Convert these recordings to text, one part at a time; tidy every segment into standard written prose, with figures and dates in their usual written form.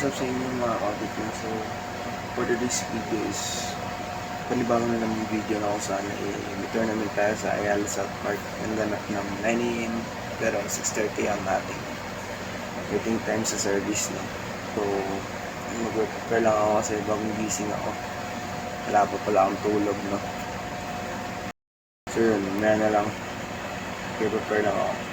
What's up sa inyo mga kapit ko? So, for today's video is panibang na naman video na kung saan i-return namin tayo sa Ayala South Park and ganap ng 9 AM pero 6:30 ang ating waiting time sa service, no? So, mag-prepare lang ako kasi bagong gising ako. Wala pa pala akong tulog, no? So yun, maya na lang. Prepare lang ako.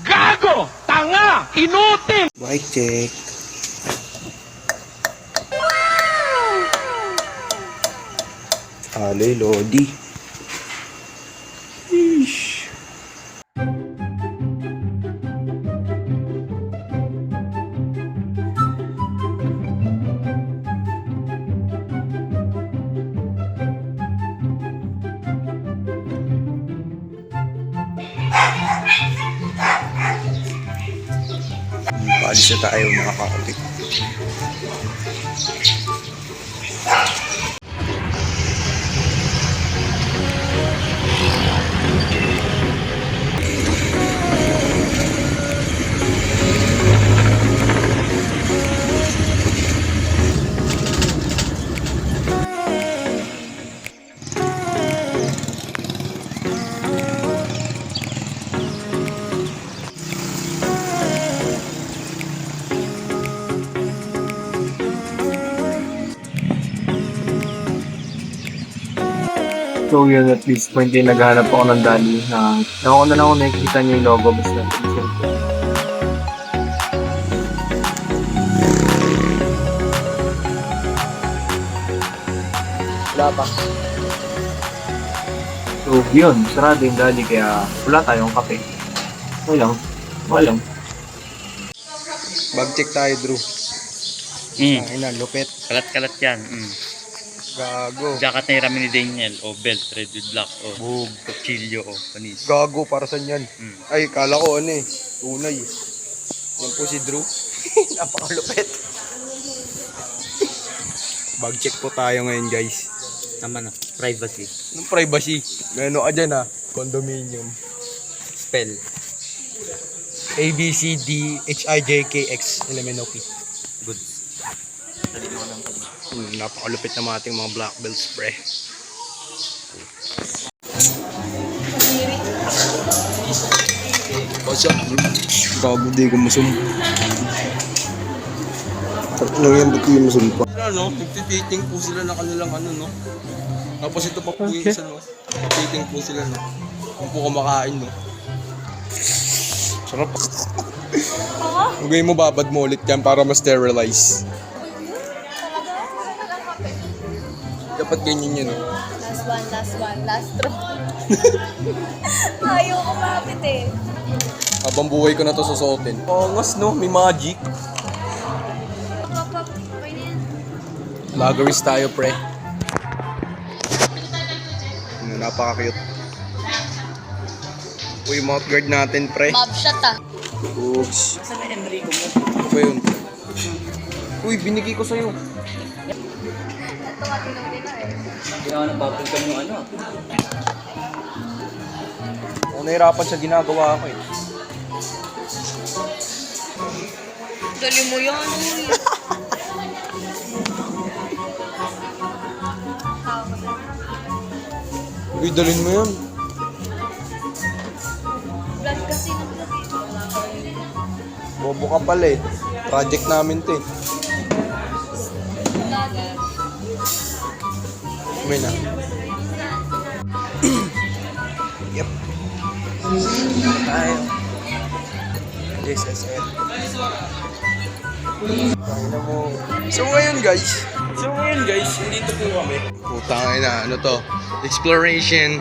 Gago! Tanga! Inutil! Mic check. Aloy Lodi. Ish. Paalis na tayo mga kakapit. So yun, at least point din naghahanap ako ng Dali na ako na lang ako nakikita niyo yung logo basta. Wala pa. So yun, sarado yung Dali kaya wala tayong kape. Okay lang. Bag check tayo, Drew. Ay na, lupit. Kalat-kalat yan. Gago. Jacket na hiramin ni Daniel. O belt, red with black. O bug, kutsilyo. O panis. Gago, para saan yan? Ay, kala ko ano eh. Tunay. Yan po si Drew. Napakalupit. Bag check po tayo ngayon, guys. Tama na. Privacy. Anong privacy? May ano ka dyan, ha? Condominium. Spell. ABCDHIJKX LMNOP. Good. Napakalupit na mga ating mga black belts, pre. What's up, bro? Gago, di ko masum. Ano yan, ba't ko yung masumpa? Ano, nagtititing po sila na kanilang ano, no? Tapos ito pa po yung isa, no? Nagtititing po sila, no? Kung po kumakain, no? Sarap. Huwag mo babad mo ulit yan para ma-sterilize. Dapat ganyan yun, no? Last straw. Ayaw ko mapit eh. Habang buhay ko na to susuotin. Angas, no? May magic. Vloggeries tayo, pre. Napaka-cute. Uy, mouth guard natin, pre. Mob shot ah. Oops. Saan na Enrico mo? Ano ba yun? Uy, binigay ko sa'yo. Ginawa ng bubble ka yung ano. Ako nahirapan sa ginagawa ko eh. Dali mo yan, uy. Uy, dalhin mo yun. Vlog kasi ng vlog eh. Bobo ka pala eh. Project namin to eh. Kumain na. Yep. Tayo. This is it. Tayo na mo. So ngayon guys, nandito po kami. Putang ina, ano to? Exploration.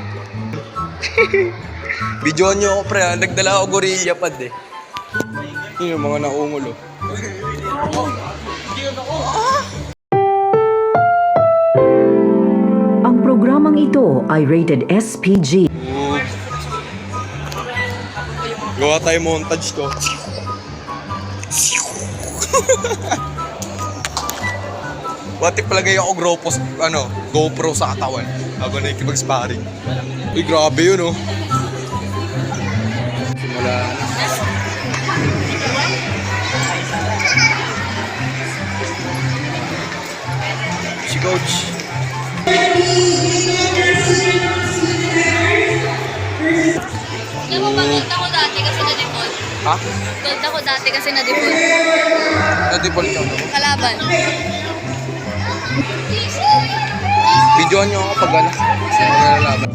Videoan nyo ako pre, ha? Nagdala ako gorilla pad eh. Yun yung mga naungulo. Ang programang ito ay rated SPG. Gawa tayo montage ko. What if palagay ako GoPro sa katawan habang nakikipag-sparring. Uy, grabe yun, oh. Simula na. Si Coach. Alam mo ba, gold ako dati kasi na-default. Ha? Gold ako dati kasi na-default. Na-default ka na. Kalaban. Videoan nyo ako pag ano. Nalalaban.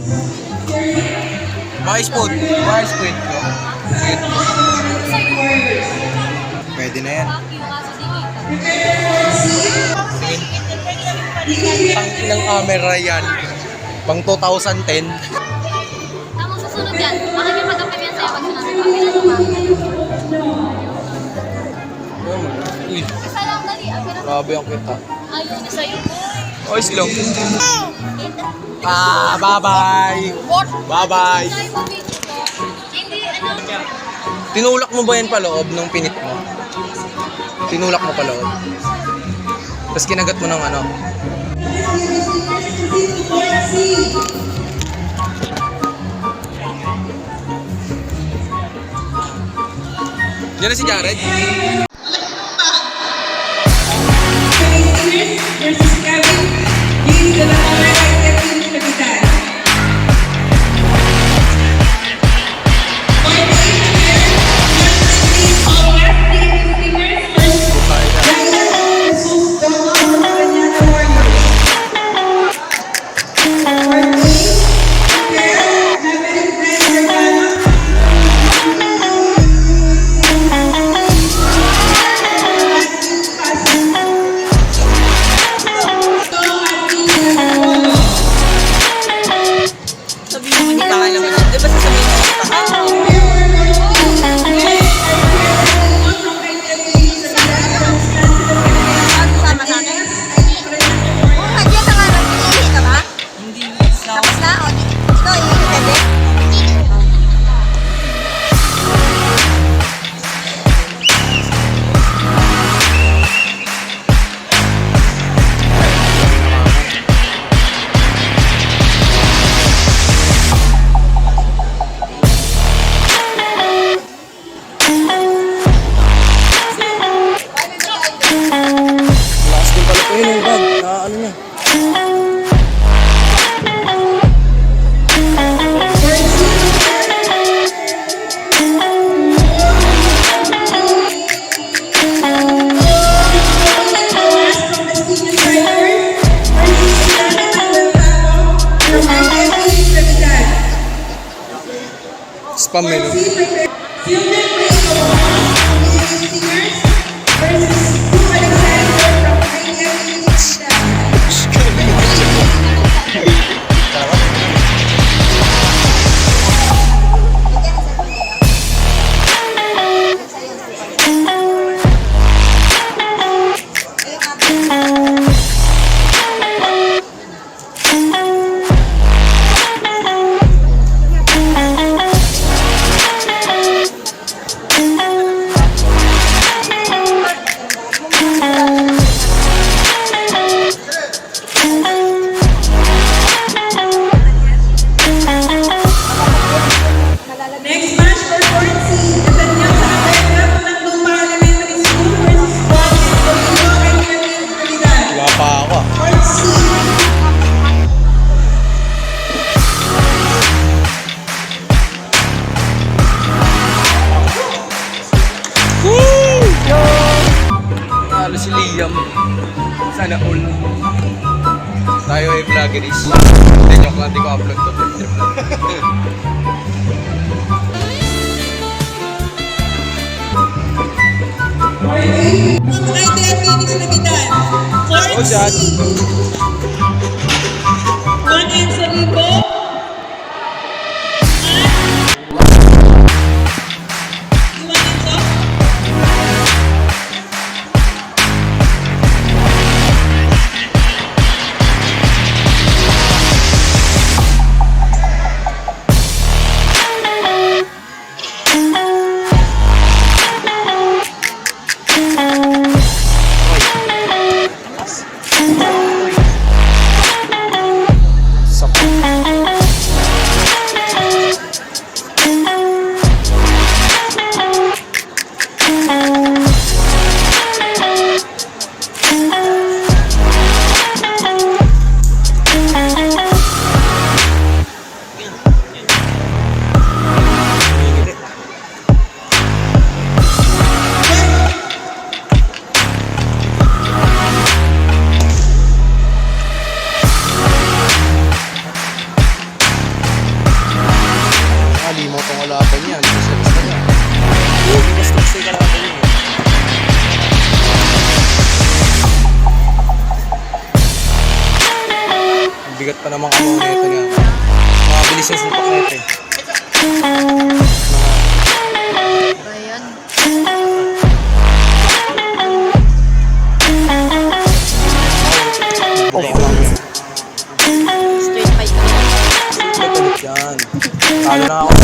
Vice food. Vice food ko. Pwede na yan. Fuck you, kaso singit. Ang ilang camera yan. Pang 2010. Tamang susunod yan. Makikipag-apim yan sa'yo pag sinabi ko. Apilan mo ba? Uy, Isa lang, dali. Apilan mo. grabe ang kita. Ayaw na sa'yo. Oy, silong. Bye-bye. What? Bye-bye. Tayo ba video to? Hindi, ano? Tinulak mo ba yan pa loob nung pinit mo? Tinulak mo pa loob. Tapos kinagat mo ng ano. Yan na si Jared. Versus Kevin, Dean de la Carrera y Kevin Capital. Spam menu. Next match for 4C. Natanyang sa Ateneo ng Luma Elementary School versus Juan Escobedo and Kevin Capital. Wala pa ako. 4C. Halo si Liam. Sana all. Tayo ay vloggeries. Hindi, joke lang. Hindi ko upload to. Trip lang. Mga Phoenix Capital. Oh, shot. 1 and Salibo. Thank you. Bigat pa naman kamo nito niya. Makabilis yung suntok na ito eh. Ayan. Straight fight ka. Ulit yan. Talo na ako.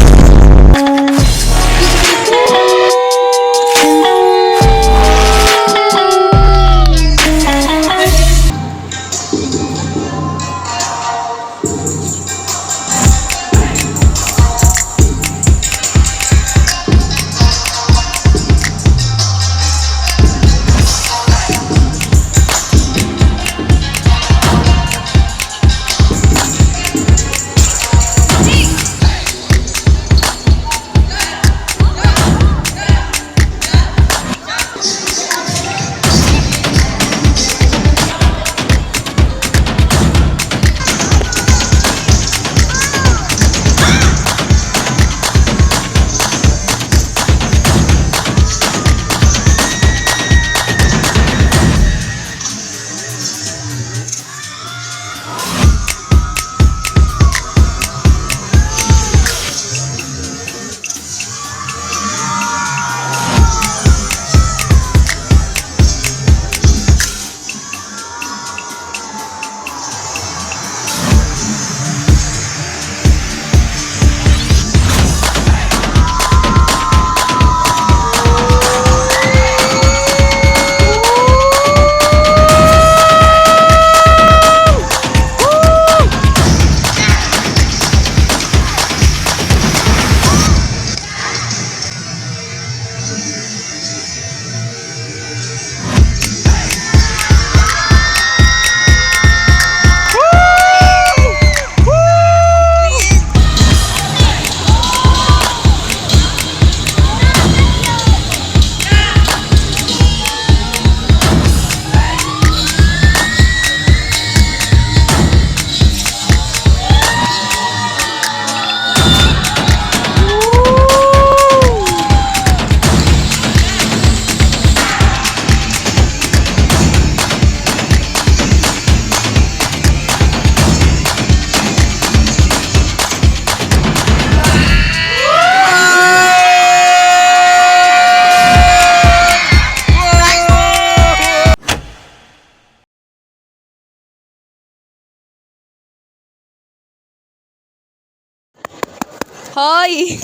Hoy!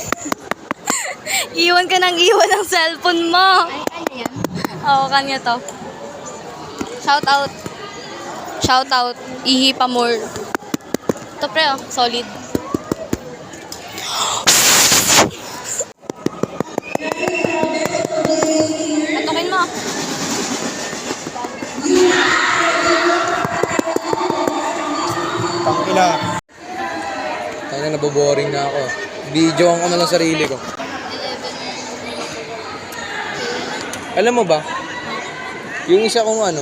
Iwan ka ng iwan ng cellphone mo. Ay, kanya yan? Oo, kanya to. Shout out. Shout out. Ihi pa more. Ito pre, oh. Solid. Patukin mo. Tangina. Tangina, naboboring na ako. Video ko na lang sarili ko. Alam mo ba? Yung isa kong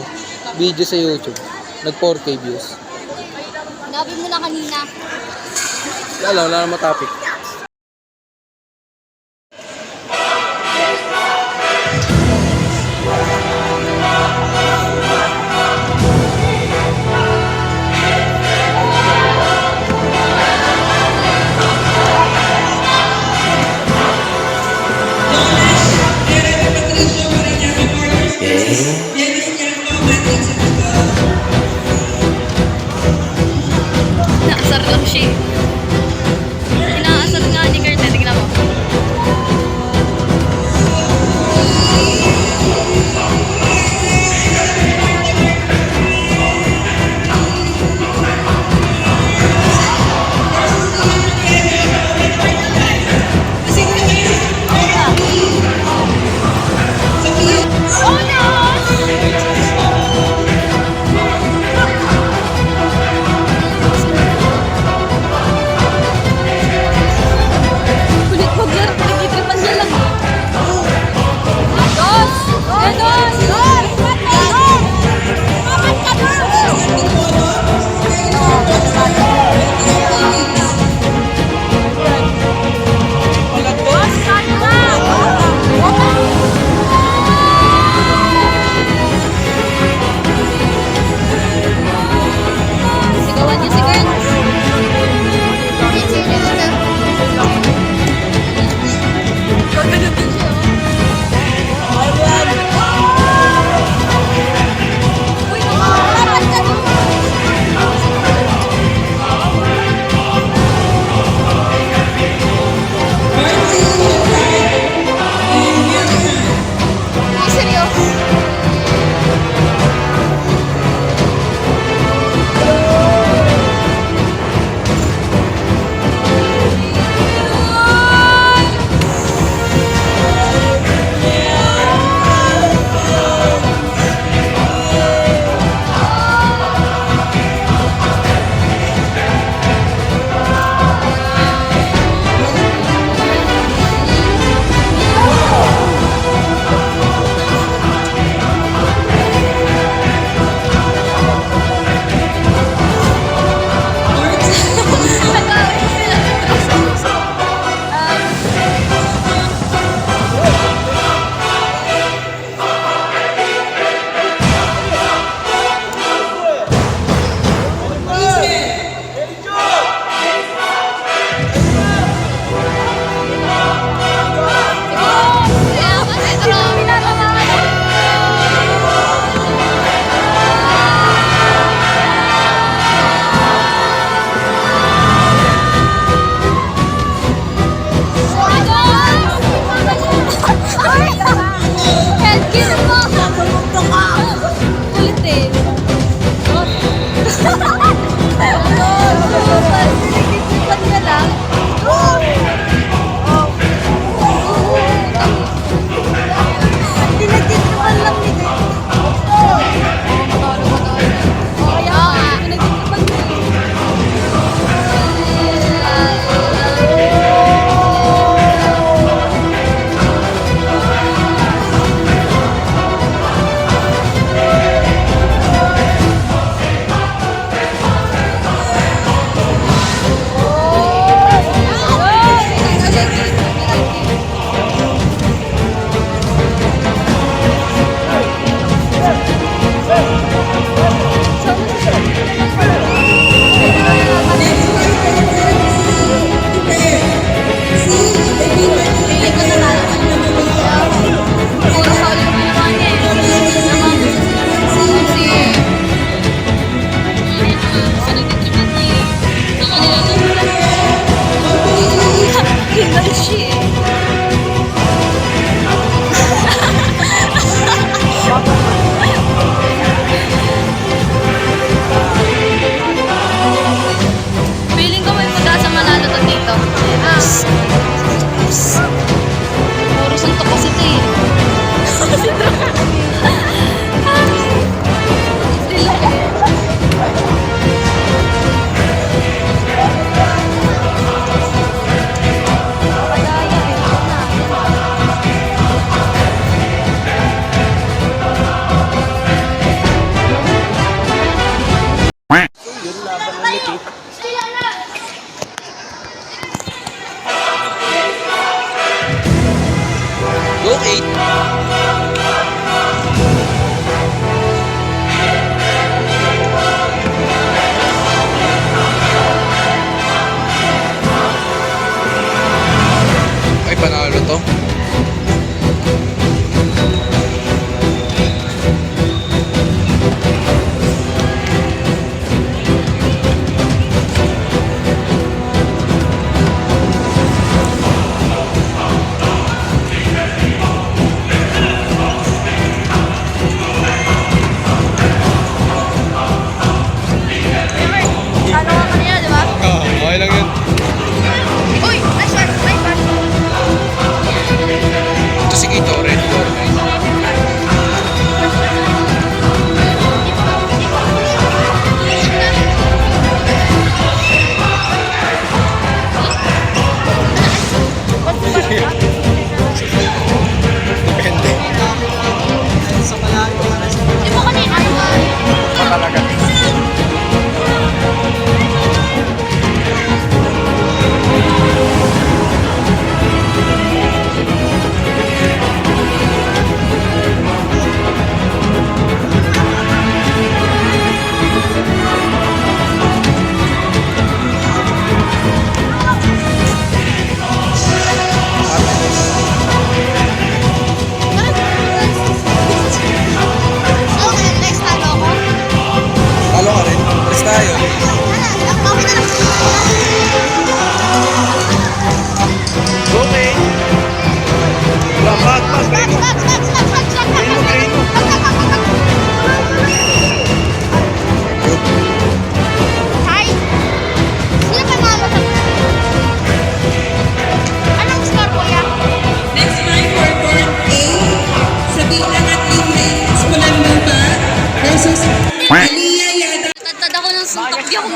video sa YouTube, nag 4K views. Nabi mo na kanina. Wala naman topic. Naasar lang siya. Inaasar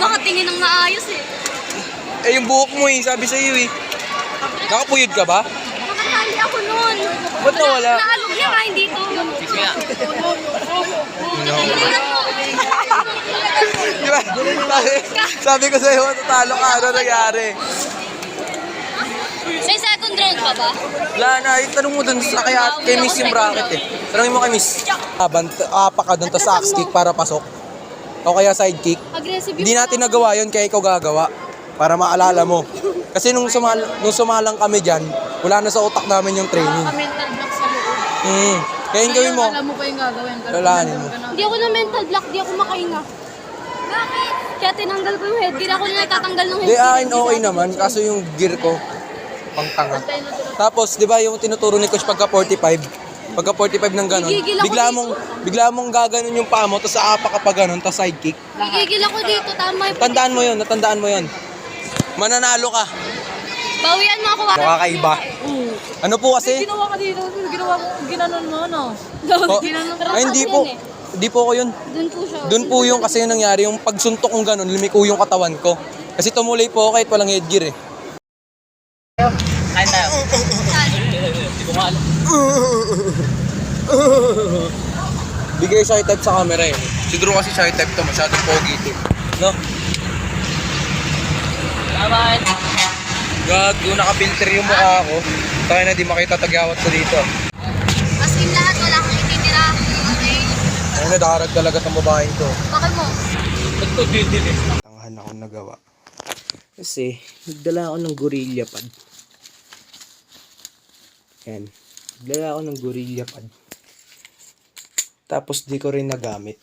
makatingin ng maayos eh. Eh, yung buhok mo eh, sabi sa iyo eh. Nakapuyod ka ba? Nakatali ako nun. Ba't nawala? Naalog niya kain dito. Di ba? Sabi ko sa'yo, tatalo ka, ano nangyari? May second round pa ba? Wala na, tanong mo dun sa kay Miss yung bracket eh. Tanongin mo kay Miss. Apa ka dun, tas axe kick para pasok. O kaya side kick. Aggressive yung Hindi natin nagawa yun, kaya ikaw gagawa. Para maalala mo. Kasi nung sumalang kami dyan, wala na sa utak namin yung training. Mental block sa loob. Kaya yung gawin mo, Alam mo pa yung gagawin. lalahanin mo. Hindi ako na mental block, di ako makahinga. Bakit? Kaya tinanggal ko yung headgear. Ako na nagtatanggal ng Di headgear. akin okay naman, kaso yung gear ko, pang tanga. Tapos, di ba yung tinuturo ni Coach pagka 45? Pagka 45 ng ganun, Gigigil ako bigla mong gaganon yung paa mo, tapos aapa ka pa ganun, tapos side kick. Gigigil ako dito, tama yung Natandaan mo yun. Mananalo ka. bawian mo ako. Makakaiba. Ano po kasi? Ginawa ka dito. Ginawa mo. Ginanon mo, no? Oh, ay, hindi po. Hindi po ko yun. Doon po siya. Doon po yung kasi yung nangyari, yung pagsuntok kong ganun, lumiko yung katawan ko. Kasi tumuloy po ako kahit walang headgear eh. Bigay shy type sa camera eh. Si Drew kasi shy type to, masyadong pogi ito. No? Gago, nakapilter yung mukha ko. Tayo na di makita tagyawat ko dito. As in lahat, wala kang ititira. Okay? Ay, nadarag talaga itong babaeng to. Bakal mo. Tangahan akong nagawa. Kasi, nagdala ako ng gorilla pad. Yan. Nagdala ako ng gorilla pad. Tapos di ko rin nagamit.